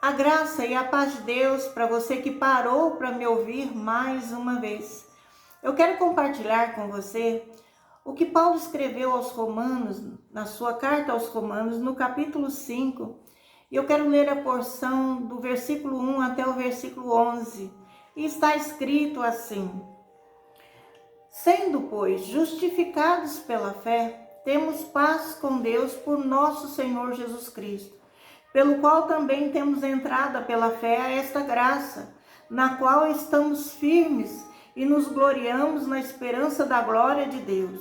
A graça e a paz de Deus para você que parou para me ouvir mais uma vez. Eu quero compartilhar com você o que Paulo escreveu aos Romanos, na sua carta aos Romanos, no capítulo 5. E eu quero ler a porção do versículo 1 até o versículo 11. E está escrito assim: Sendo, pois, justificados pela fé, temos paz com Deus por nosso Senhor Jesus Cristo, pelo qual também temos entrada pela fé a esta graça, na qual estamos firmes e nos gloriamos na esperança da glória de Deus.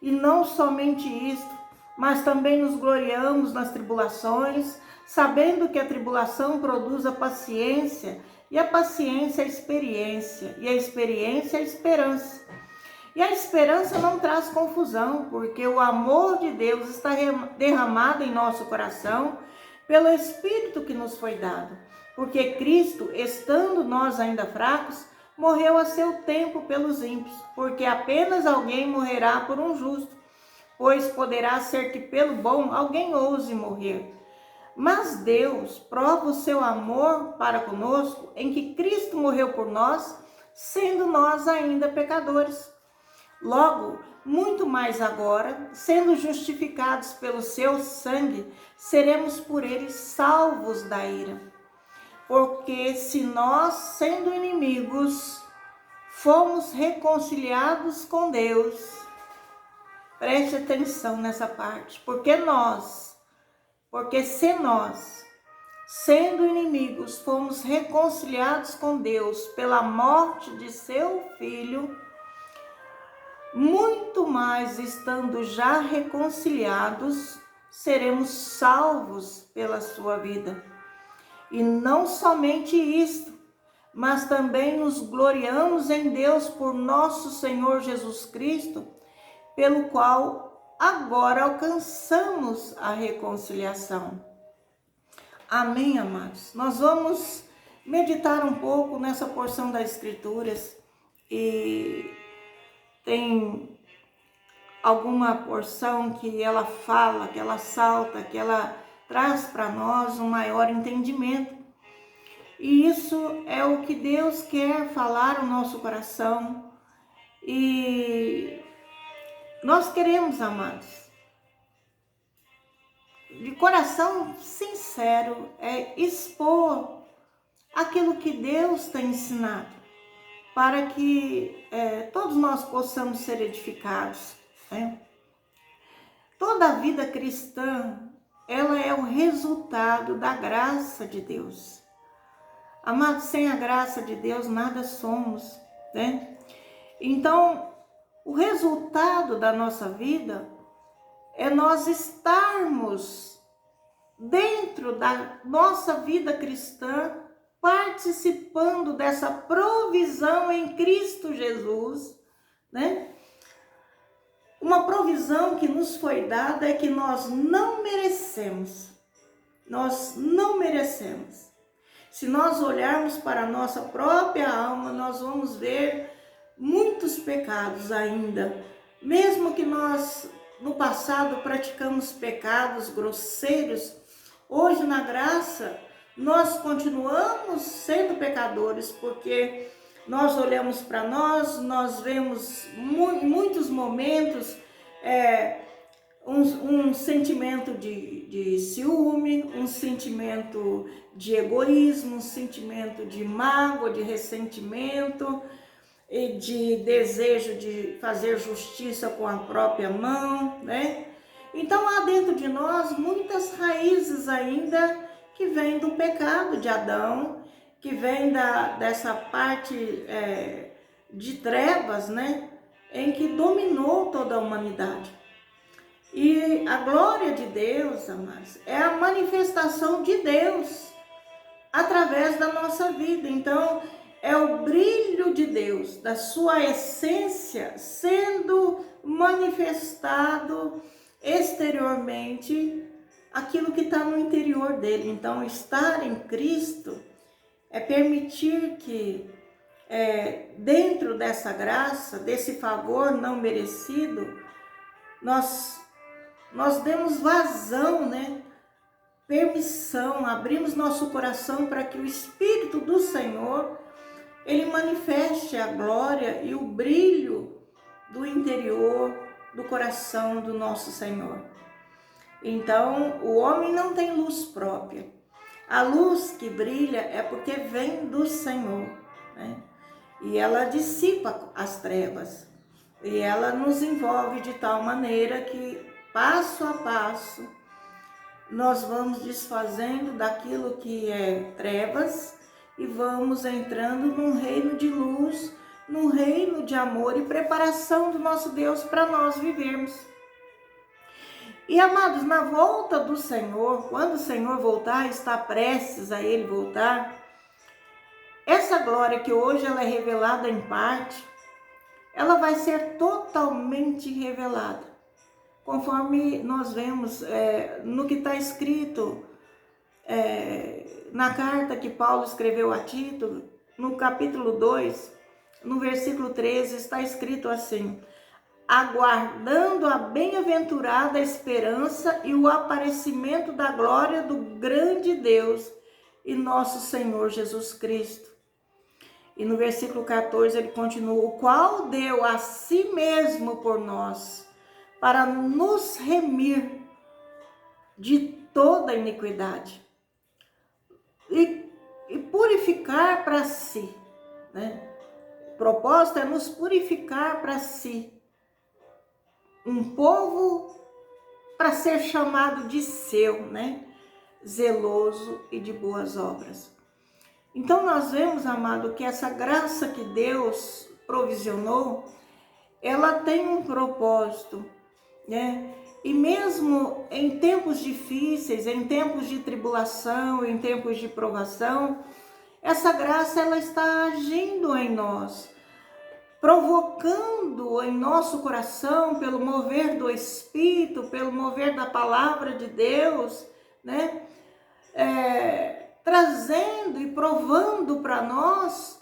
E não somente isto, mas também nos gloriamos nas tribulações, sabendo que a tribulação produz a paciência, e a paciência a experiência, e a experiência a esperança. E a esperança não traz confusão, porque o amor de Deus está derramado em nosso coração pelo Espírito que nos foi dado. Porque Cristo, estando nós ainda fracos, morreu a seu tempo pelos ímpios, porque apenas alguém morrerá por um justo, pois poderá ser que pelo bom alguém ouse morrer. Mas Deus prova o seu amor para conosco em que Cristo morreu por nós, sendo nós ainda pecadores. Logo, muito mais agora, sendo justificados pelo seu sangue, seremos por ele salvos da ira. Porque se nós, sendo inimigos, fomos reconciliados com Deus, preste atenção nessa parte, porque se nós, sendo inimigos, fomos reconciliados com Deus pela morte de seu Filho, muito mais estando já reconciliados, seremos salvos pela sua vida. E não somente isto, mas também nos gloriamos em Deus por nosso Senhor Jesus Cristo, pelo qual agora alcançamos a reconciliação. Amém, amados? Nós vamos meditar um pouco nessa porção das Escrituras e tem alguma porção que ela fala, que ela salta, que ela traz para nós um maior entendimento. E isso é o que Deus quer falar no nosso coração. E nós queremos, amados, de coração sincero, expor aquilo que Deus tem ensinado, para que todos nós possamos ser edificados. Toda a vida cristã, ela é o resultado da graça de Deus. Amados, sem a graça de Deus nada somos, né? Então, o resultado da nossa vida é nós estarmos dentro da nossa vida cristã, participando dessa provisão em Cristo Jesus, né? Uma provisão que nos foi dada é que nós não merecemos. Nós não merecemos. Se nós olharmos para a nossa própria alma, nós vamos ver muitos pecados ainda. Mesmo que nós, no passado, praticamos pecados grosseiros, hoje, na graça, nós continuamos sendo pecadores, porque nós olhamos para nós vemos em muitos momentos um sentimento de ciúme, um sentimento de egoísmo, um sentimento de mágoa, de ressentimento e de desejo de fazer justiça com a própria mão, né? Então há dentro de nós muitas raízes ainda que vêm do pecado de Adão, que vem dessa parte de trevas, né? Em que dominou toda a humanidade. E a glória de Deus, amados, é a manifestação de Deus através da nossa vida. Então, é o brilho de Deus, da sua essência, sendo manifestado exteriormente aquilo que está no interior dele. Então, estar em Cristo é permitir que dentro dessa graça, desse favor não merecido, nós demos vazão, né, permissão, abrimos nosso coração para que o Espírito do Senhor, ele manifeste a glória e o brilho do interior do coração do nosso Senhor. Então, o homem não tem luz própria. A luz que brilha é porque vem do Senhor, né? E ela dissipa as trevas. E ela nos envolve de tal maneira que, passo a passo, nós vamos desfazendo daquilo que é trevas e vamos entrando num reino de luz, num reino de amor e preparação do nosso Deus para nós vivermos. E amados, na volta do Senhor, quando o Senhor voltar, está prestes a Ele voltar, essa glória que hoje ela é revelada em parte, ela vai ser totalmente revelada. Conforme nós vemos no que está escrito na carta que Paulo escreveu a Tito, no capítulo 2, no versículo 13, está escrito assim: aguardando a bem-aventurada esperança e o aparecimento da glória do grande Deus e nosso Senhor Jesus Cristo. E no versículo 14 ele continua: o qual deu a si mesmo por nós, para nos remir de toda iniquidade e purificar para si, né? O propósito é nos purificar para si, um povo para ser chamado de seu, né? Zeloso e de boas obras. Então nós vemos, amado, que essa graça que Deus provisionou, ela tem um propósito, né? E mesmo em tempos difíceis, em tempos de tribulação, em tempos de provação, essa graça ela está agindo em nós, provocando em nosso coração, pelo mover do Espírito, pelo mover da palavra de Deus, né? Trazendo e provando para nós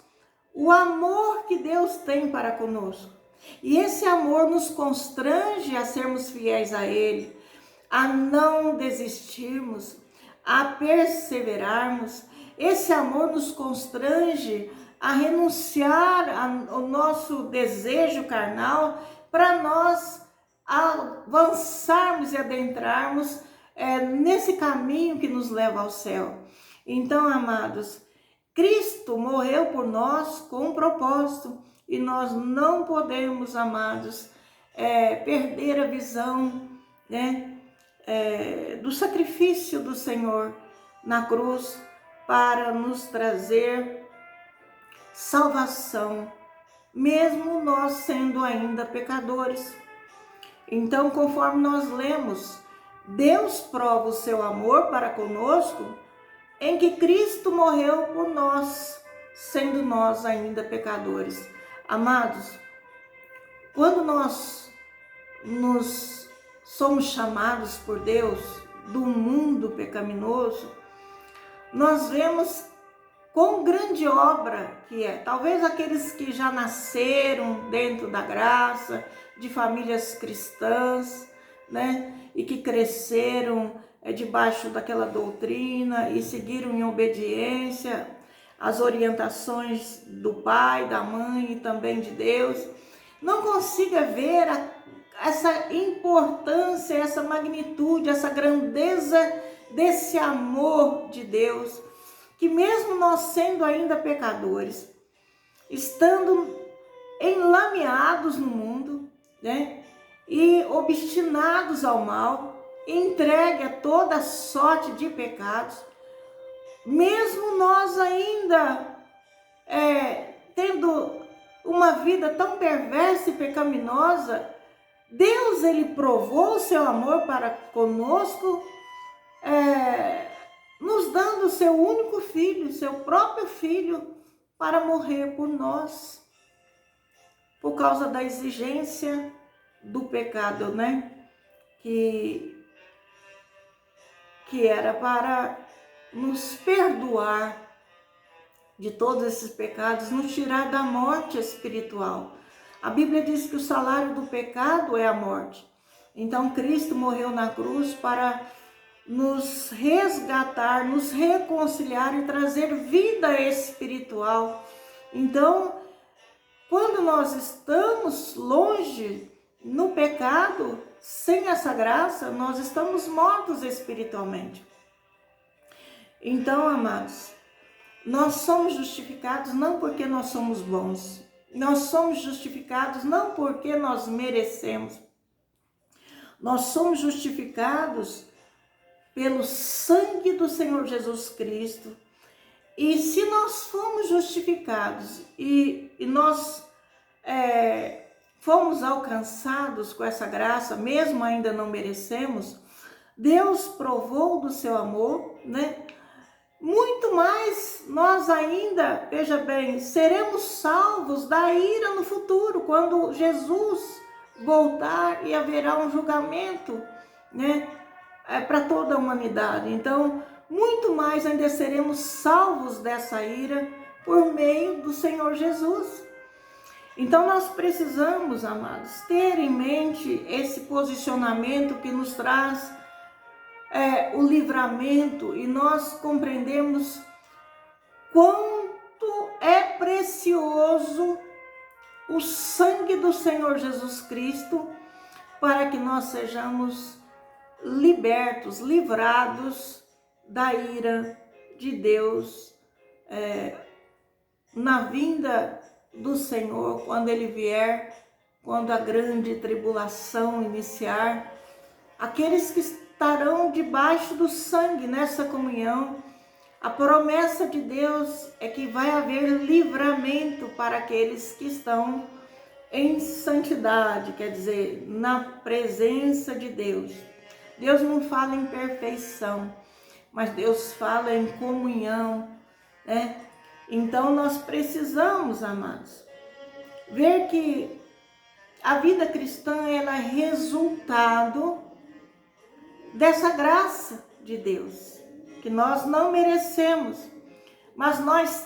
o amor que Deus tem para conosco. E esse amor nos constrange a sermos fiéis a Ele, a não desistirmos, a perseverarmos. Esse amor nos constrange a renunciar ao nosso desejo carnal para nós avançarmos e adentrarmos nesse caminho que nos leva ao céu. Então, amados, Cristo morreu por nós com um propósito e nós não podemos, amados, perder a visão, né, do sacrifício do Senhor na cruz para nos trazer salvação, mesmo nós sendo ainda pecadores. Então, conforme nós lemos, Deus prova o seu amor para conosco em que Cristo morreu por nós, sendo nós ainda pecadores. Amados, quando nós somos chamados por Deus do mundo pecaminoso, nós vemos quão grande obra que é. Talvez aqueles que já nasceram dentro da graça, de famílias cristãs, né? E que cresceram debaixo daquela doutrina e seguiram em obediência as orientações do pai, da mãe e também de Deus, não consiga ver essa importância, essa magnitude, essa grandeza desse amor de Deus, que mesmo nós sendo ainda pecadores, estando enlameados no mundo, né, e obstinados ao mal, entregue a toda sorte de pecados, mesmo nós ainda tendo uma vida tão perversa e pecaminosa, Deus, Ele provou o seu amor para conosco, nos dando o seu único filho, seu próprio filho, para morrer por nós, por causa da exigência do pecado, né? Que era para nos perdoar de todos esses pecados, nos tirar da morte espiritual. A Bíblia diz que o salário do pecado é a morte. Então Cristo morreu na cruz para nos resgatar, nos reconciliar e trazer vida espiritual. Então, quando nós estamos longe no pecado, sem essa graça, nós estamos mortos espiritualmente. Então, amados, nós somos justificados não porque nós somos bons. Nós somos justificados não porque nós merecemos. Nós somos justificados pelo sangue do Senhor Jesus Cristo. E se nós fomos justificados e nós fomos alcançados com essa graça, mesmo ainda não merecemos, Deus provou do seu amor, né? Muito mais nós ainda, veja bem, seremos salvos da ira no futuro, quando Jesus voltar e haverá um julgamento, né, para toda a humanidade. Então, muito mais ainda seremos salvos dessa ira por meio do Senhor Jesus. Então, nós precisamos, amados, ter em mente esse posicionamento que nos traz o livramento, e nós compreendemos quanto é precioso o sangue do Senhor Jesus Cristo para que nós sejamos libertos, livrados da ira de Deus na vinda do Senhor, quando Ele vier, quando a grande tribulação iniciar. Aqueles que estarão debaixo do sangue nessa comunhão, a promessa de Deus é que vai haver livramento para aqueles que estão em santidade, quer dizer, na presença de Deus. Deus não fala em perfeição, mas Deus fala em comunhão, né? Então nós precisamos, amados, ver que a vida cristã ela é resultado dessa graça de Deus, que nós não merecemos, mas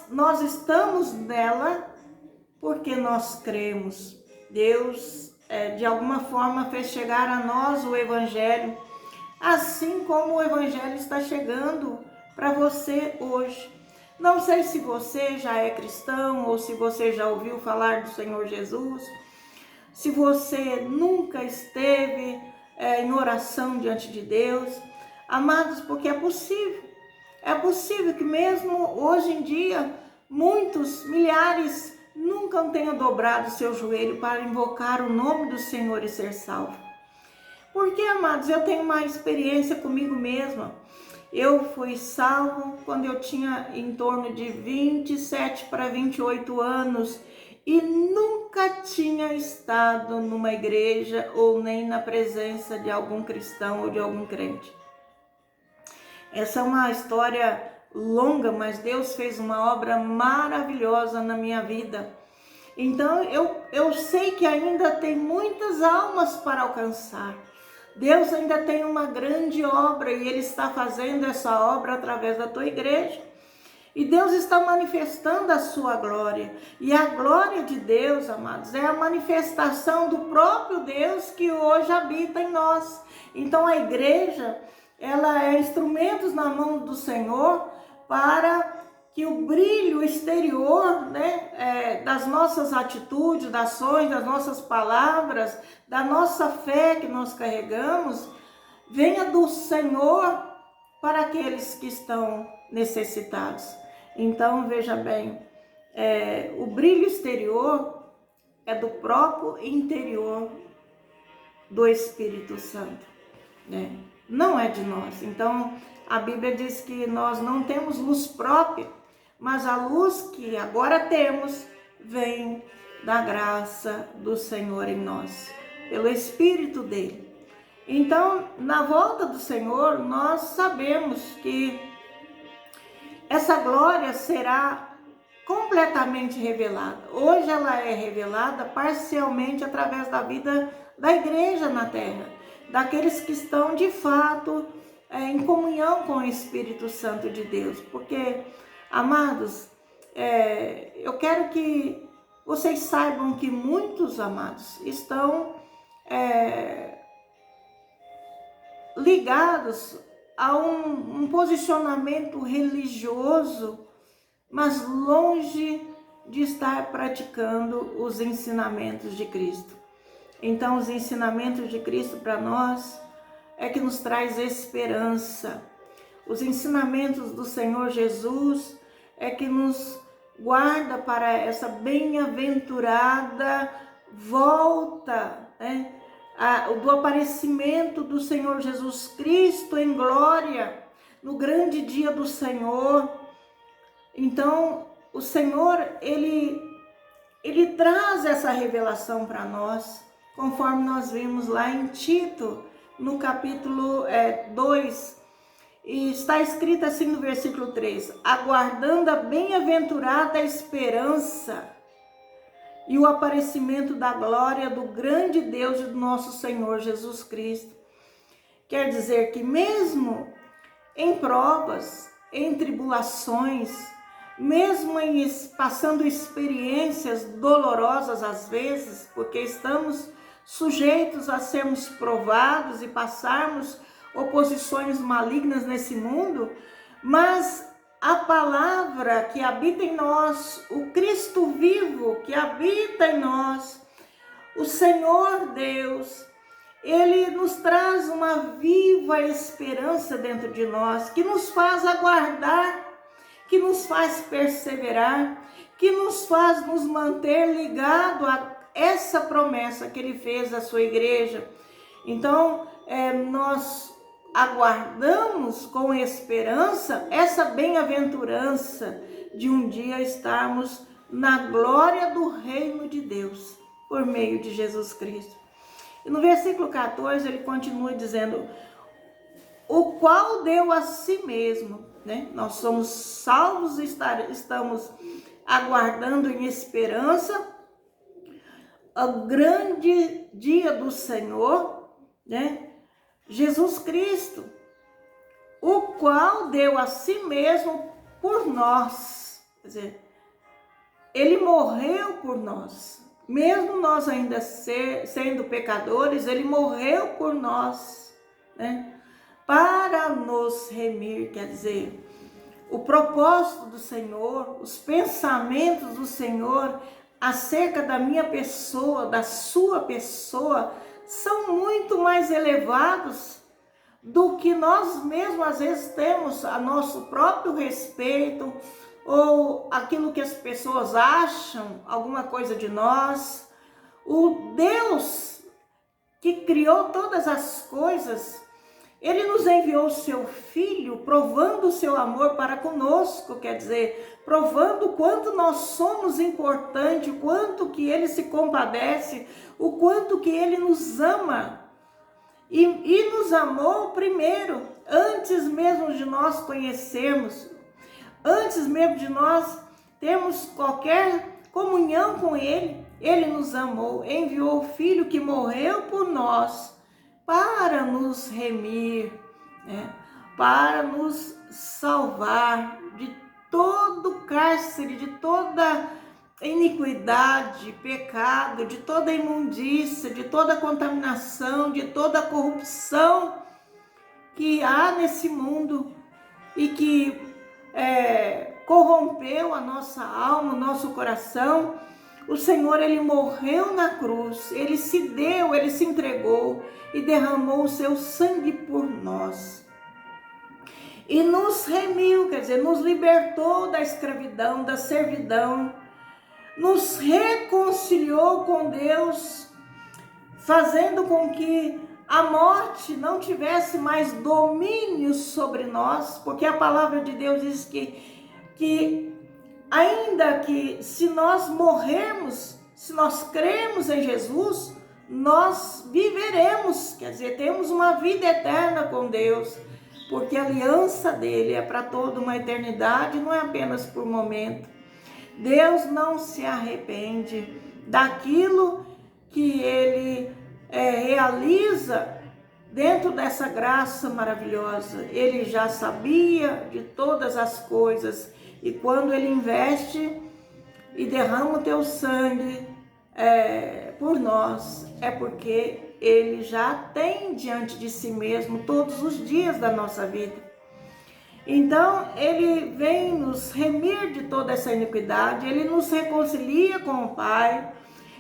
nós estamos nela porque nós cremos. Deus, de alguma forma, fez chegar a nós o Evangelho, assim como o Evangelho está chegando para você hoje. Não sei se você já é cristão ou se você já ouviu falar do Senhor Jesus, se você nunca esteve em oração diante de Deus. Amados, porque é possível que mesmo hoje em dia, muitos, milhares, nunca tenham dobrado seu joelho para invocar o nome do Senhor e ser salvo. Porque, amados, eu tenho uma experiência comigo mesma. Eu fui salvo quando eu tinha em torno de 27 para 28 anos e nunca tinha estado numa igreja ou nem na presença de algum cristão ou de algum crente. Essa é uma história longa, mas Deus fez uma obra maravilhosa na minha vida. Então eu sei que ainda tem muitas almas para alcançar. Deus ainda tem uma grande obra e Ele está fazendo essa obra através da tua igreja. E Deus está manifestando a sua glória. E a glória de Deus, amados, é a manifestação do próprio Deus que hoje habita em nós. Então a igreja, ela é instrumentos na mão do Senhor para que o brilho exterior, né, das nossas atitudes, das ações, das nossas palavras, da nossa fé que nós carregamos, venha do Senhor para aqueles que estão necessitados. Então, veja bem, o brilho exterior é do próprio interior do Espírito Santo, né? Não é de nós. Então, a Bíblia diz que nós não temos luz própria, mas a luz que agora temos vem da graça do Senhor em nós, pelo Espírito dele. Então, na volta do Senhor, nós sabemos que essa glória será completamente revelada. Hoje ela é revelada parcialmente através da vida da igreja na terra, daqueles que estão de fato em comunhão com o Espírito Santo de Deus. Porque, amados, eu quero que vocês saibam que muitos, amados, estão ligados a um posicionamento religioso, mas longe de estar praticando os ensinamentos de Cristo. Então, os ensinamentos de Cristo para nós é que nos traz esperança. Os ensinamentos do Senhor Jesus é que nos guarda para essa bem-aventurada volta, né? Do aparecimento do Senhor Jesus Cristo em glória, no grande dia do Senhor. Então, o Senhor, Ele traz essa revelação para nós, conforme nós vimos lá em Tito, no capítulo 2, e está escrito assim no versículo 3, aguardando a bem-aventurada esperança e o aparecimento da glória do grande Deus e do nosso Senhor Jesus Cristo. Quer dizer que mesmo em provas, em tribulações, mesmo passando experiências dolorosas às vezes, porque estamos sujeitos a sermos provados e passarmos oposições malignas nesse mundo, mas a palavra que habita em nós, o Cristo vivo que habita em nós, o Senhor Deus, Ele nos traz uma viva esperança dentro de nós, que nos faz aguardar, que nos faz perseverar, que nos faz nos manter ligado a essa promessa que Ele fez à sua igreja. Então, nós aguardamos com esperança essa bem-aventurança de um dia estarmos na glória do reino de Deus, por meio de Jesus Cristo. E no versículo 14 ele continua dizendo, o qual deu a si mesmo, né? Nós somos salvos, estamos aguardando em esperança o grande dia do Senhor, né? Jesus Cristo, o qual deu a si mesmo por nós. Quer dizer, Ele morreu por nós. Mesmo nós ainda sendo pecadores, Ele morreu por nós, né? Para nos remir. Quer dizer, o propósito do Senhor, os pensamentos do Senhor acerca da minha pessoa, da sua pessoa, são muito mais elevados do que nós mesmos às vezes temos a nosso próprio respeito ou aquilo que as pessoas acham, alguma coisa de nós. O Deus que criou todas as coisas, Ele nos enviou o seu Filho, provando o seu amor para conosco, quer dizer, provando o quanto nós somos importantes, o quanto que Ele se compadece, o quanto que Ele nos ama. E nos amou primeiro, antes mesmo de nós conhecermos, antes mesmo de nós termos qualquer comunhão com Ele, Ele nos amou, enviou o Filho que morreu por nós, para nos remir, né? Para nos salvar de todo cárcere, de toda iniquidade, pecado, de toda imundícia, de toda contaminação, de toda corrupção que há nesse mundo e que corrompeu a nossa alma, o nosso coração. O Senhor, Ele morreu na cruz, Ele se deu, Ele se entregou e derramou o seu sangue por nós. E nos remiu, quer dizer, nos libertou da escravidão, da servidão, nos reconciliou com Deus, fazendo com que a morte não tivesse mais domínio sobre nós, porque a palavra de Deus diz que ainda que se nós morrermos, se nós cremos em Jesus, nós viveremos, quer dizer, temos uma vida eterna com Deus, porque a aliança dele é para toda uma eternidade, não é apenas por momento. Deus não se arrepende daquilo que ele realiza dentro dessa graça maravilhosa. Ele já sabia de todas as coisas, e quando Ele investe e derrama o teu sangue por nós, é porque ele já tem diante de si mesmo todos os dias da nossa vida. Então, ele vem nos remir de toda essa iniquidade, ele nos reconcilia com o Pai,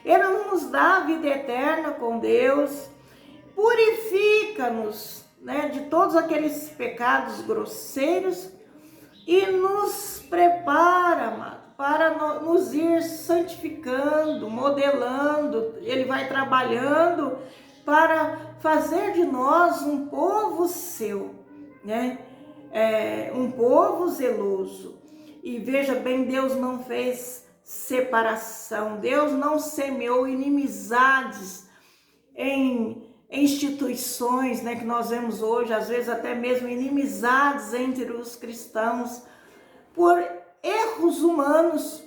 ele nos dá a vida eterna com Deus, purifica-nos, né, de todos aqueles pecados grosseiros e nos prepara, amado, para nos ir santificando, modelando. Ele vai trabalhando para fazer de nós um povo seu, né? Um povo zeloso. E veja bem, Deus não fez separação, Deus não semeou inimizades em instituições, né, que nós vemos hoje, às vezes até mesmo inimizades entre os cristãos, por erros humanos,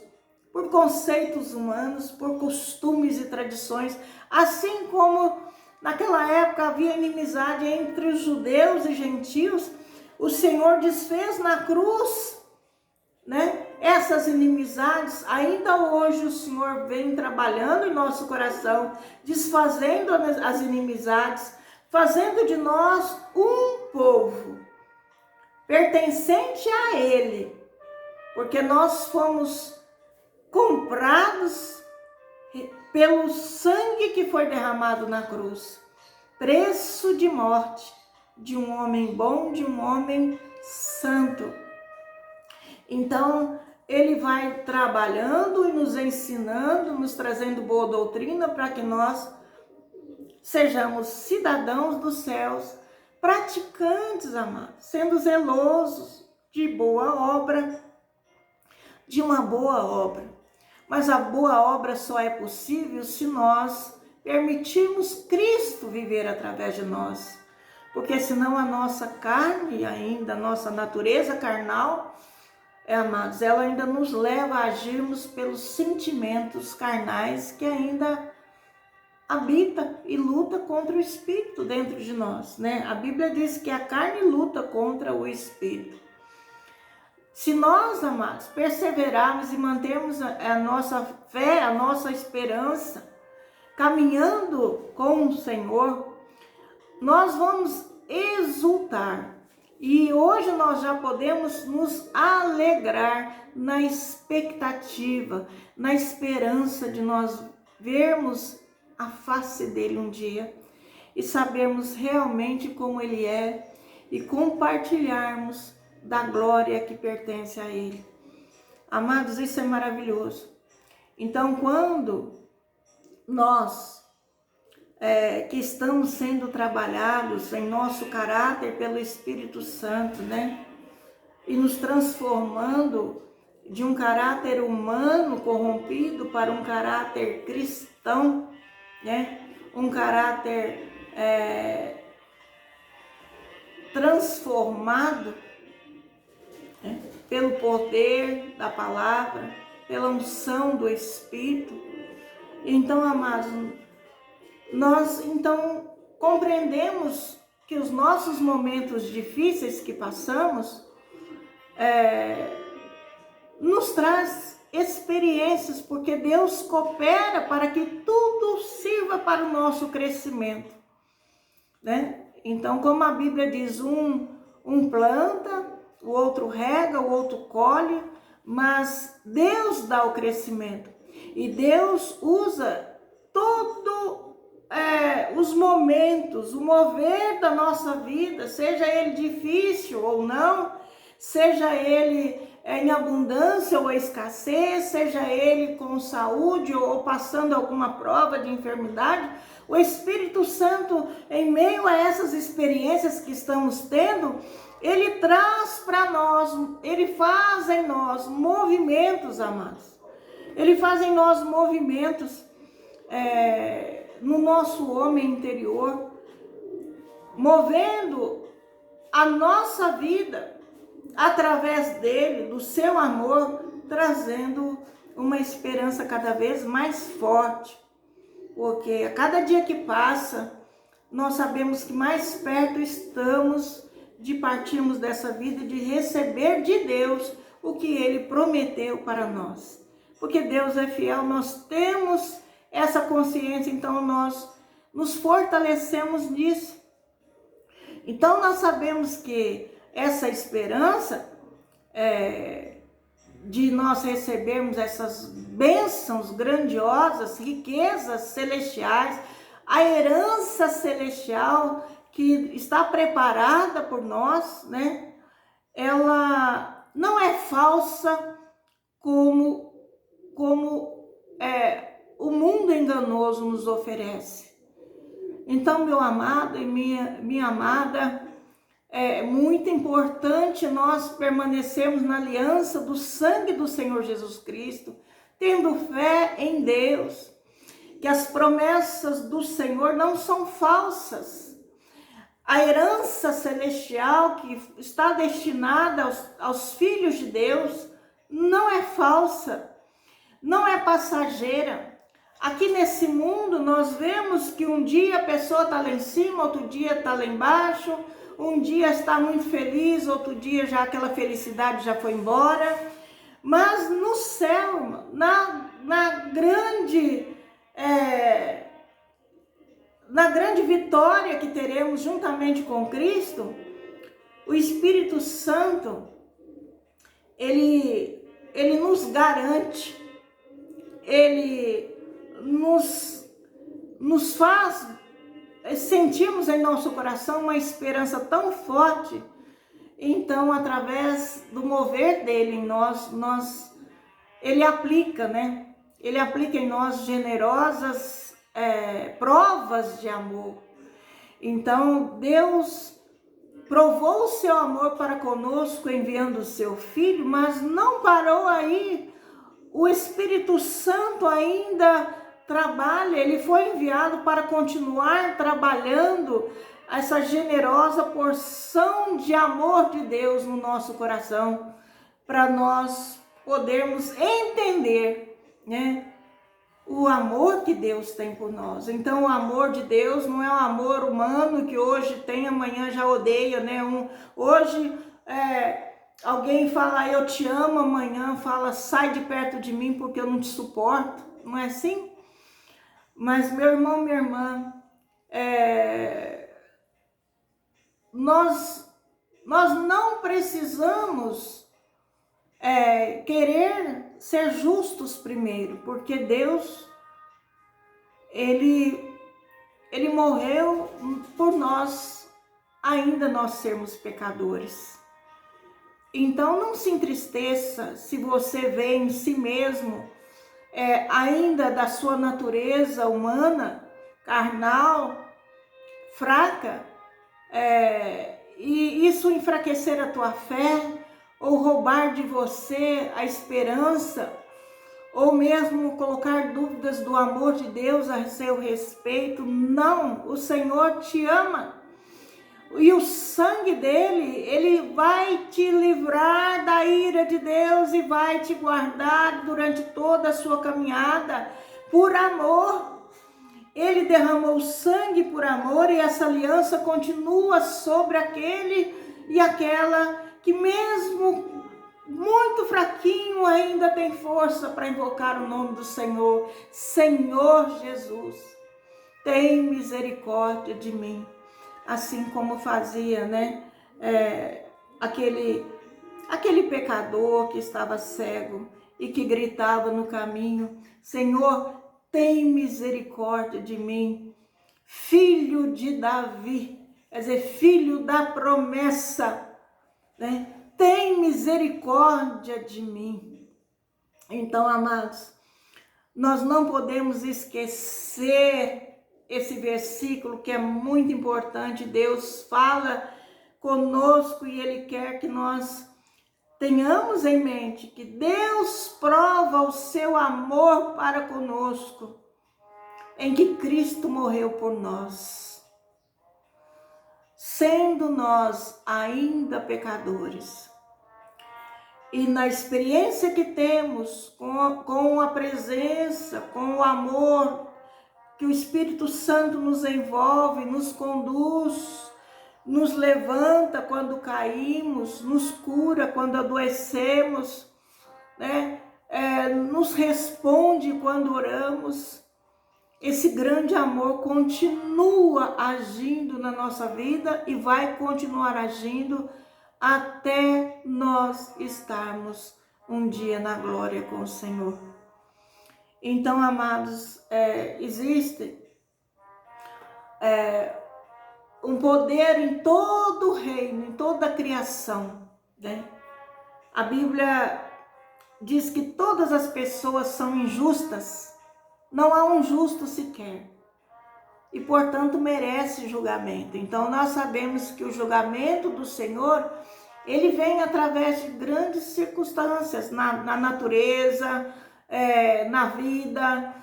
por conceitos humanos, por costumes e tradições, assim como naquela época havia inimizade entre os judeus e gentios. O Senhor desfez na cruz, né, essas inimizades. Ainda hoje o Senhor vem trabalhando em nosso coração, desfazendo as inimizades, fazendo de nós um povo pertencente a Ele, porque nós fomos comprados pelo sangue que foi derramado na cruz, preço de morte de um homem bom, de um homem santo. Então, ele vai trabalhando e nos ensinando, nos trazendo boa doutrina para que nós sejamos cidadãos dos céus, praticantes, amados, sendo zelosos de boa obra, de uma boa obra. Mas a boa obra só é possível se nós permitirmos Cristo viver através de nós. Porque senão a nossa carne ainda, a nossa natureza carnal, amados, ela ainda nos leva a agirmos pelos sentimentos carnais que ainda habita e luta contra o Espírito dentro de nós, né? A Bíblia diz que a carne luta contra o Espírito. Se nós, amados, perseverarmos e mantermos a nossa fé, a nossa esperança, caminhando com o Senhor, nós vamos exultar. E hoje nós já podemos nos alegrar na expectativa, na esperança de nós vermos a face dele um dia e sabermos realmente como ele é e compartilharmos da glória que pertence a ele. Amados, isso é maravilhoso. Então, quando nós que estamos sendo trabalhados em nosso caráter pelo Espírito Santo, né? E nos transformando de um caráter humano corrompido para um caráter cristão, né? Um caráter transformado, né? Pelo poder da palavra, pela unção do Espírito. Então, amados, nós então compreendemos que os nossos momentos difíceis que passamos nos traz experiências, porque Deus coopera para que tudo sirva para o nosso crescimento, né? Então, como a Bíblia diz, um planta, o outro rega, o outro colhe, mas Deus dá o crescimento e Deus usa todo os momentos, o mover da nossa vida, seja ele difícil ou não, seja ele em abundância ou escassez, seja ele com saúde ou passando alguma prova de enfermidade, o Espírito Santo, em meio a essas experiências que estamos tendo, ele traz para nós, ele faz em nós movimentos, amados. Ele faz em nós movimentos no nosso homem interior, movendo a nossa vida através dele, do seu amor, trazendo uma esperança cada vez mais forte. Porque a cada dia que passa, nós sabemos que mais perto estamos de partirmos dessa vida, de receber de Deus o que ele prometeu para nós. Porque Deus é fiel, nós temos essa consciência, então nós nos fortalecemos nisso. Então nós sabemos que essa esperança de nós recebermos essas bênçãos grandiosas, riquezas celestiais, a herança celestial que está preparada por nós, né? Ela não é falsa como o mundo enganoso nos oferece. Então, meu amado e minha amada, é muito importante nós permanecermos na aliança do sangue do Senhor Jesus Cristo, tendo fé em Deus, que as promessas do Senhor não são falsas. A herança celestial que está destinada aos filhos de Deus não é falsa, não é passageira. Aqui nesse mundo nós vemos que um dia a pessoa está lá em cima, outro dia está lá embaixo, um dia está muito feliz, outro dia já aquela felicidade já foi embora. Mas no céu, na grande vitória que teremos juntamente com Cristo, o Espírito Santo, ele nos garante, ele nos faz sentirmos em nosso coração uma esperança tão forte. Então, através do mover dele em nós ele aplica, né? Ele aplica em nós generosas provas de amor. Então, Deus provou o seu amor para conosco enviando o seu Filho, mas não parou aí. O Espírito Santo ainda trabalha, ele foi enviado para continuar trabalhando essa generosa porção de amor de Deus no nosso coração, para nós podermos entender, né, o amor que Deus tem por nós. Então, o amor de Deus não é um amor humano que hoje tem, amanhã já odeia, né? Hoje alguém fala eu te amo, amanhã fala sai de perto de mim porque eu não te suporto. Não é assim? Mas, meu irmão, minha irmã, nós não precisamos querer ser justos primeiro, porque Deus, ele morreu por nós, ainda nós sermos pecadores. Então não se entristeça se você vê em si mesmo ainda da sua natureza humana, carnal, fraca, e isso enfraquecer a tua fé, ou roubar de você a esperança, ou mesmo colocar dúvidas do amor de Deus a seu respeito. Não, o Senhor te ama. E o sangue dele, ele vai te livrar da ira de Deus e vai te guardar durante toda a sua caminhada por amor. Ele derramou sangue por amor e essa aliança continua sobre aquele e aquela que mesmo muito fraquinho ainda tem força para invocar o nome do Senhor. Senhor Jesus, tem misericórdia de mim. Assim como fazia, né, aquele pecador que estava cego e que gritava no caminho, Senhor, tem misericórdia de mim, filho de Davi, quer dizer, filho da promessa, né? Tem misericórdia de mim. Então, amados, nós não podemos esquecer esse versículo que é muito importante. Deus fala conosco e Ele quer que nós tenhamos em mente que Deus prova o seu amor para conosco, em que Cristo morreu por nós, sendo nós ainda pecadores. E na experiência que temos com a presença, com o amor que o Espírito Santo nos envolve, nos conduz, nos levanta quando caímos, nos cura quando adoecemos, né? Nos responde quando oramos. esse grande amor continua agindo na nossa vida e vai continuar agindo até nós estarmos um dia na glória com o Senhor. Então, amados, existe um poder em todo o reino, em toda a criação, né? A Bíblia diz que todas as pessoas são injustas, não há um justo sequer, e portanto merece julgamento. Então nós sabemos que o julgamento do Senhor, ele vem através de grandes circunstâncias, na natureza, na vida,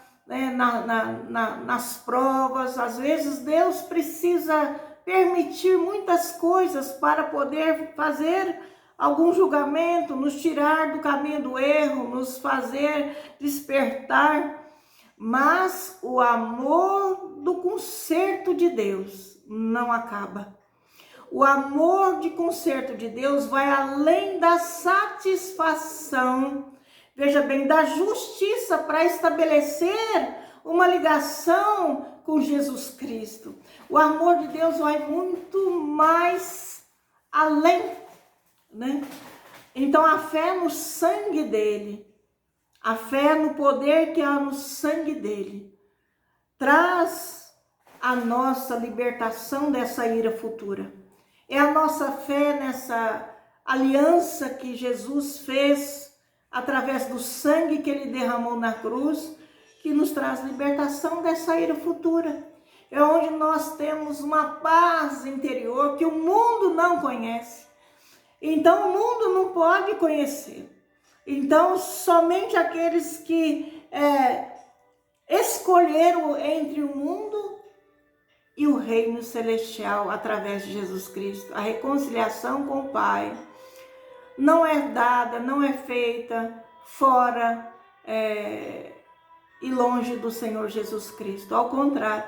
nas provas. Às vezes Deus precisa permitir muitas coisas para poder fazer algum julgamento, nos tirar do caminho do erro, nos fazer despertar. Mas o amor do conserto de Deus não acaba. O amor de conserto de Deus vai além da satisfação, veja bem, da justiça, para estabelecer uma ligação com Jesus Cristo. O amor de Deus vai muito mais além, né? Então a fé no sangue dele, a fé no poder que há no sangue dele, traz a nossa libertação dessa ira futura. É a nossa fé nessa aliança que Jesus fez através do sangue que ele derramou na cruz, que nos traz libertação dessa ira futura. É onde nós temos uma paz interior que o mundo não conhece. Então o mundo não pode conhecer. Então somente aqueles que escolheram entre o mundo e o reino celestial através de Jesus Cristo, a reconciliação com o Pai, não é dada, não é feita fora e longe do Senhor Jesus Cristo. Ao contrário,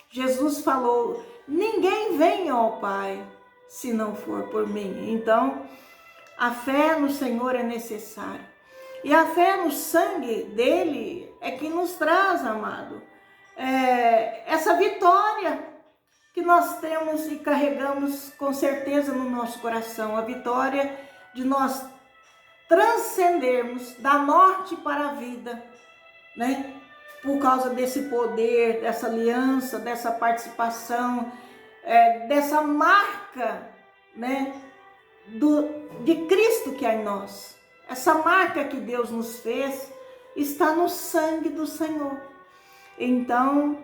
Jesus falou: ninguém vem ao Pai se não for por mim. Então, a fé no Senhor é necessária. E a fé no sangue dele é que nos traz, amado, essa vitória que nós temos e carregamos com certeza no nosso coração. A vitória de nós transcendermos da morte para a vida, né? Por causa desse poder, dessa aliança, dessa participação, dessa marca, né, de Cristo que há em nós. Essa marca que Deus nos fez está no sangue do Senhor. Então,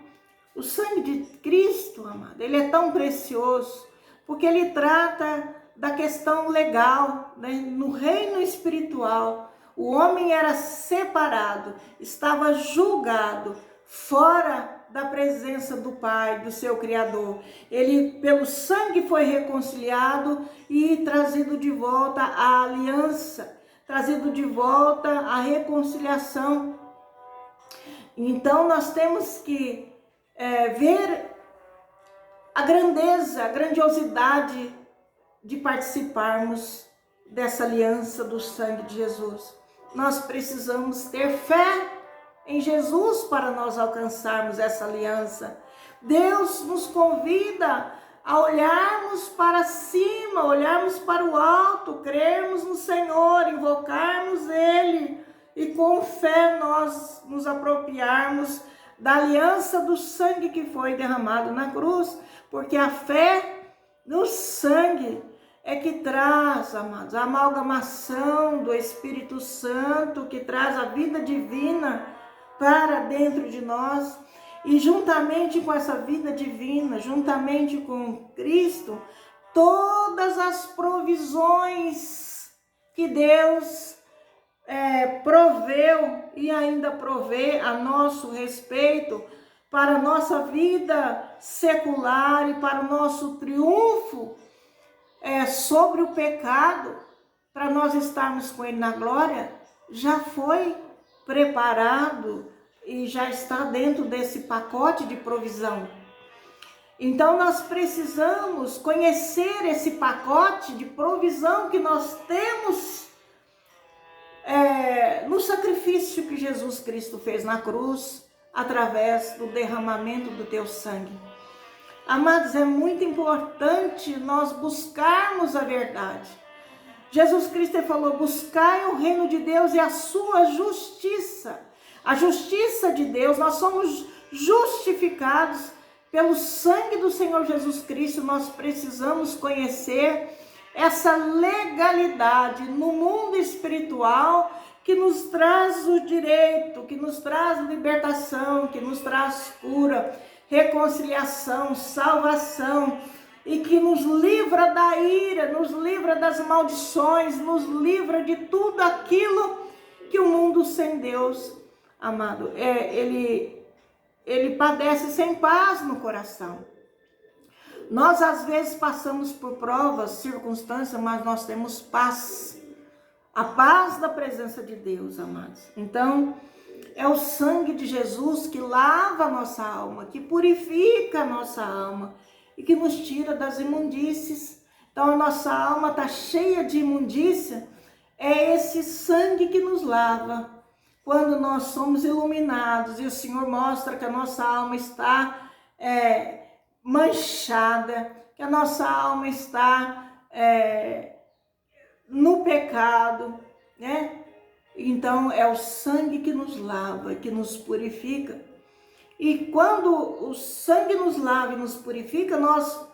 o sangue de Cristo, amado, ele é tão precioso, porque ele trata da questão legal, né? No reino espiritual, o homem era separado, estava julgado, fora da presença do Pai, do seu Criador. Ele, pelo sangue, foi reconciliado e trazido de volta a aliança, trazido de volta a reconciliação. Então nós temos que ver a grandeza, a grandiosidade de participarmos dessa aliança do sangue de Jesus. Nós precisamos ter fé em Jesus para nós alcançarmos essa aliança. Deus nos convida a olharmos para cima, olharmos para o alto, crermos no Senhor, invocarmos Ele e com fé nós nos apropriarmos da aliança do sangue que foi derramado na cruz, porque a fé no sangue é que traz, amados, a amalgamação do Espírito Santo, que traz a vida divina para dentro de nós. E juntamente com essa vida divina, juntamente com Cristo, todas as provisões que Deus proveu e ainda provê a nosso respeito para a nossa vida secular e para o nosso triunfo sobre o pecado, para nós estarmos com Ele na glória, já foi preparado e já está dentro desse pacote de provisão. Então nós precisamos conhecer esse pacote de provisão que nós temos no sacrifício que Jesus Cristo fez na cruz, através do derramamento do teu sangue. Amados, é muito importante nós buscarmos a verdade. Jesus Cristo falou: buscai o reino de Deus e a sua justiça. A justiça de Deus, nós somos justificados pelo sangue do Senhor Jesus Cristo. Nós precisamos conhecer essa legalidade no mundo espiritual que nos traz o direito, que nos traz libertação, que nos traz cura, reconciliação, salvação, e que nos livra da ira, nos livra das maldições, nos livra de tudo aquilo que o mundo sem Deus, amado, ele padece sem paz no coração. Nós às vezes passamos por provas, circunstâncias, mas nós temos paz. A paz da presença de Deus, amados. Então, é o sangue de Jesus que lava a nossa alma, que purifica a nossa alma e que nos tira das imundícies. Então, a nossa alma está cheia de imundícia, é esse sangue que nos lava. Quando nós somos iluminados e o Senhor mostra que a nossa alma está manchada, que a nossa alma está no pecado, né? Então é o sangue que nos lava, que nos purifica. E quando o sangue nos lava e nos purifica, nós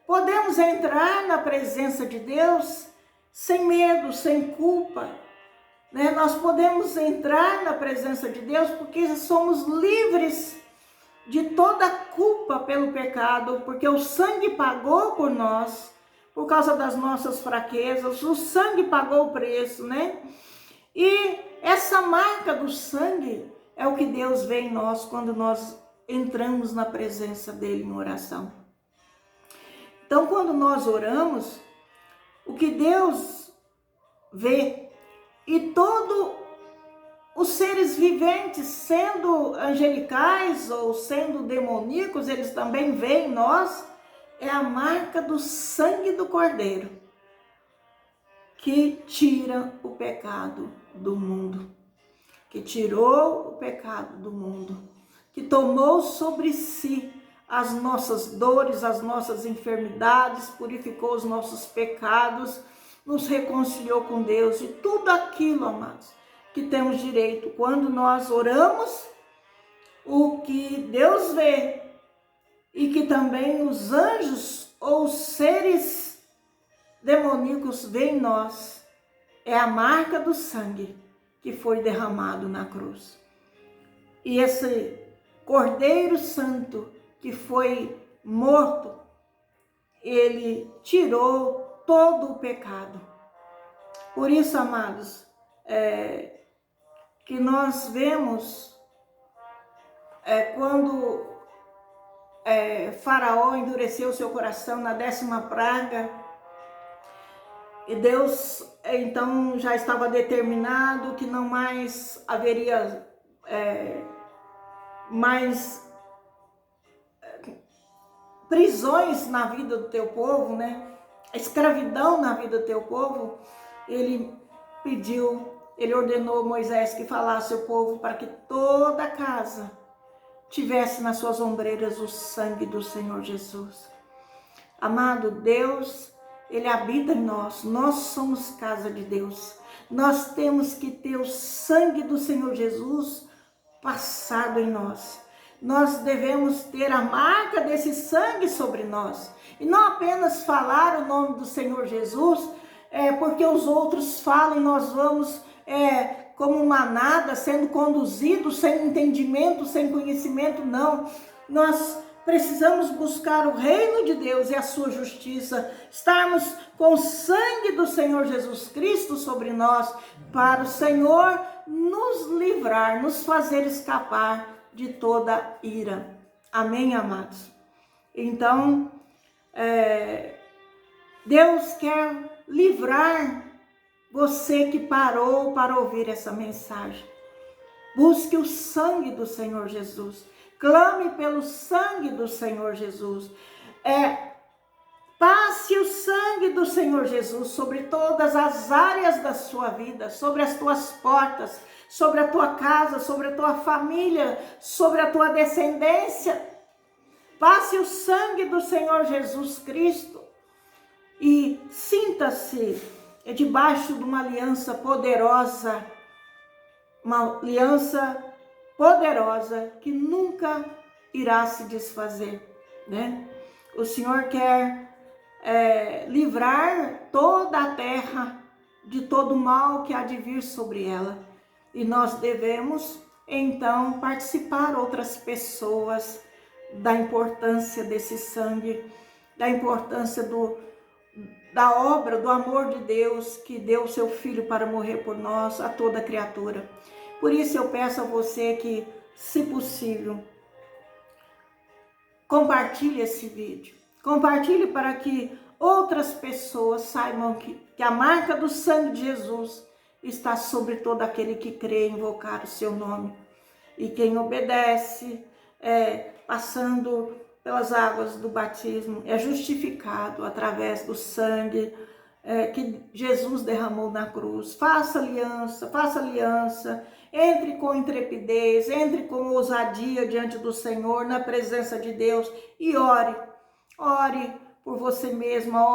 podemos entrar na presença de Deus sem medo, sem culpa, né? Nós podemos entrar na presença de Deus porque somos livres de toda culpa pelo pecado, porque o sangue pagou por nós, por causa das nossas fraquezas, o sangue pagou o preço, né? E essa marca do sangue é o que Deus vê em nós quando nós entramos na presença dele em oração. Então, quando nós oramos, o que Deus vê, e todos os seres viventes, sendo angelicais ou sendo demoníacos, eles também veem em nós, é a marca do sangue do Cordeiro, que tira o pecado do mundo, que tirou o pecado do mundo, que tomou sobre si as nossas dores, as nossas enfermidades, purificou os nossos pecados, nos reconciliou com Deus e tudo aquilo, amados, que temos direito. Quando nós oramos, o que Deus vê e que também os anjos ou os seres demoníacos veem em nós, é a marca do sangue que foi derramado na cruz. E esse Cordeiro Santo que foi morto, ele tirou todo o pecado. Por isso, amados, que nós vemos quando Faraó endureceu seu coração na 10ª praga, e Deus então já estava determinado que não mais haveria mais prisões na vida do teu povo, né? Escravidão na vida do teu povo. Ele ordenou Moisés que falasse ao povo para que toda casa tivesse nas suas ombreiras o sangue do Senhor Jesus. Amado, Deus, ele habita em nós, nós somos casa de Deus. Nós temos que ter o sangue do Senhor Jesus passado em nós. Nós devemos ter a marca desse sangue sobre nós. E não apenas falar o nome do Senhor Jesus, porque os outros falam e nós vamos como manada, sendo conduzidos sem entendimento, sem conhecimento, não. Nós precisamos buscar o reino de Deus e a sua justiça, estarmos com o sangue do Senhor Jesus Cristo sobre nós, para o Senhor nos livrar, nos fazer escapar de toda ira. Amém, amados? Então, Deus quer livrar você que parou para ouvir essa mensagem. Busque o sangue do Senhor Jesus. Clame pelo sangue do Senhor Jesus. Passe o sangue do Senhor Jesus sobre todas as áreas da sua vida, sobre as tuas portas, sobre a tua casa, sobre a tua família, sobre a tua descendência. Passe o sangue do Senhor Jesus Cristo e sinta-se debaixo de uma aliança poderosa, que nunca irá se desfazer, né? O Senhor quer livrar toda a terra de todo o mal que há de vir sobre ela. E nós devemos, então, participar outras pessoas da importância desse sangue, da importância da obra, do amor de Deus, que deu o seu Filho para morrer por nós, a toda criatura. Por isso eu peço a você que, se possível, compartilhe esse vídeo. Compartilhe para que outras pessoas saibam que a marca do sangue de Jesus está sobre todo aquele que crê e invocar o seu nome. E quem obedece, passando pelas águas do batismo, é justificado através do sangue que Jesus derramou na cruz. Faça aliança, entre com intrepidez, entre com ousadia diante do Senhor, na presença de Deus, e ore por você mesma,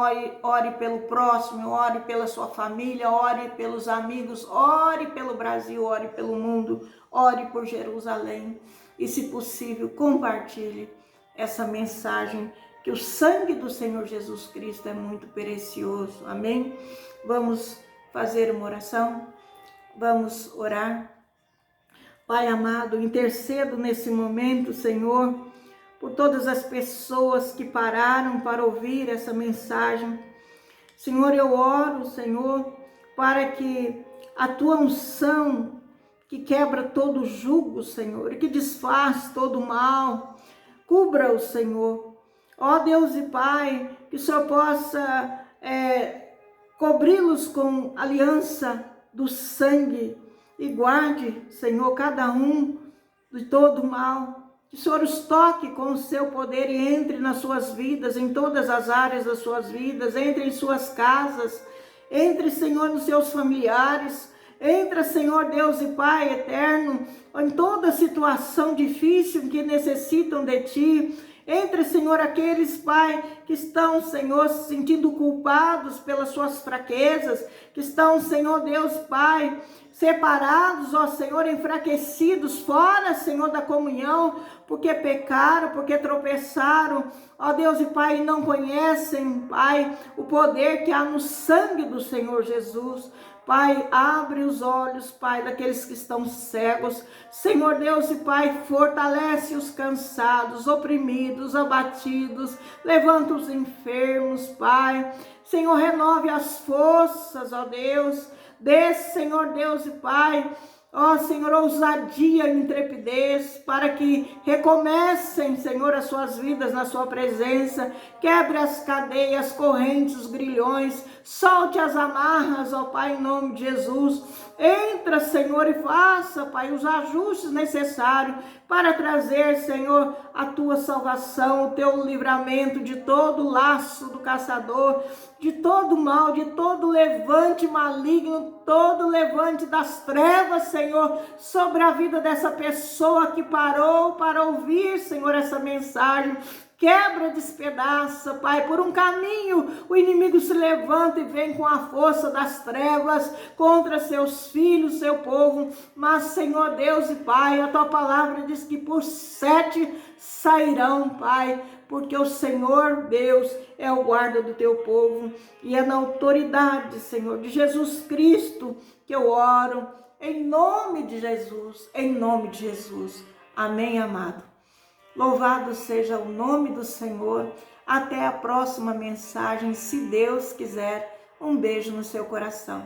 ore pelo próximo, ore pela sua família, ore pelos amigos, ore pelo Brasil, ore pelo mundo, ore por Jerusalém. E, se possível, compartilhe essa mensagem, que o sangue do Senhor Jesus Cristo é muito precioso. Amém? Vamos fazer uma oração? Vamos orar? Pai amado, intercedo nesse momento, Senhor, por todas as pessoas que pararam para ouvir essa mensagem. Senhor, eu oro, Senhor, para que a tua unção, que quebra todo jugo, Senhor, e que desfaz todo mal, cubra o Senhor. Ó Deus e Pai, que o Senhor possa cobri-los com aliança do sangue e guarde, Senhor, cada um de todo mal. Que o Senhor os toque com o seu poder e entre nas suas vidas, em todas as áreas das suas vidas, entre em suas casas, entre, Senhor, nos seus familiares, entra, Senhor Deus e Pai eterno, em toda situação difícil que necessitam de Ti. Entre, Senhor, aqueles, Pai, que estão, Senhor, se sentindo culpados pelas suas fraquezas, que estão, Senhor Deus, Pai, separados, ó Senhor, enfraquecidos, fora, Senhor, da comunhão, porque pecaram, porque tropeçaram, ó Deus e Pai, e não conhecem, Pai, o poder que há no sangue do Senhor Jesus. Pai, abre os olhos, Pai, daqueles que estão cegos. Senhor Deus e Pai, fortalece os cansados, oprimidos, abatidos. Levanta os enfermos, Pai. Senhor, renove as forças, ó Deus. Dê, Senhor Deus e Pai, ó Senhor, ousadia e intrepidez, para que recomecem, Senhor, as suas vidas na sua presença. Quebre as cadeias, correntes, os grilhões, solte as amarras, ó Pai, em nome de Jesus. Entra, Senhor, e faça, Pai, os ajustes necessários para trazer, Senhor, a tua salvação, o teu livramento de todo laço do caçador, de todo mal, de todo levante maligno, todo levante das trevas, Senhor, sobre a vida dessa pessoa que parou para ouvir, Senhor, essa mensagem. Quebra, despedaça, Pai, por um caminho o inimigo se levanta e vem com a força das trevas contra seus filhos, seu povo, mas, Senhor Deus e Pai, a tua palavra diz que por 7 sairão, Pai, porque o Senhor Deus é o guarda do teu povo, e é na autoridade, Senhor, de Jesus Cristo que eu oro, em nome de Jesus, em nome de Jesus. Amém, amado. Louvado seja o nome do Senhor. Até a próxima mensagem, se Deus quiser. Um beijo no seu coração.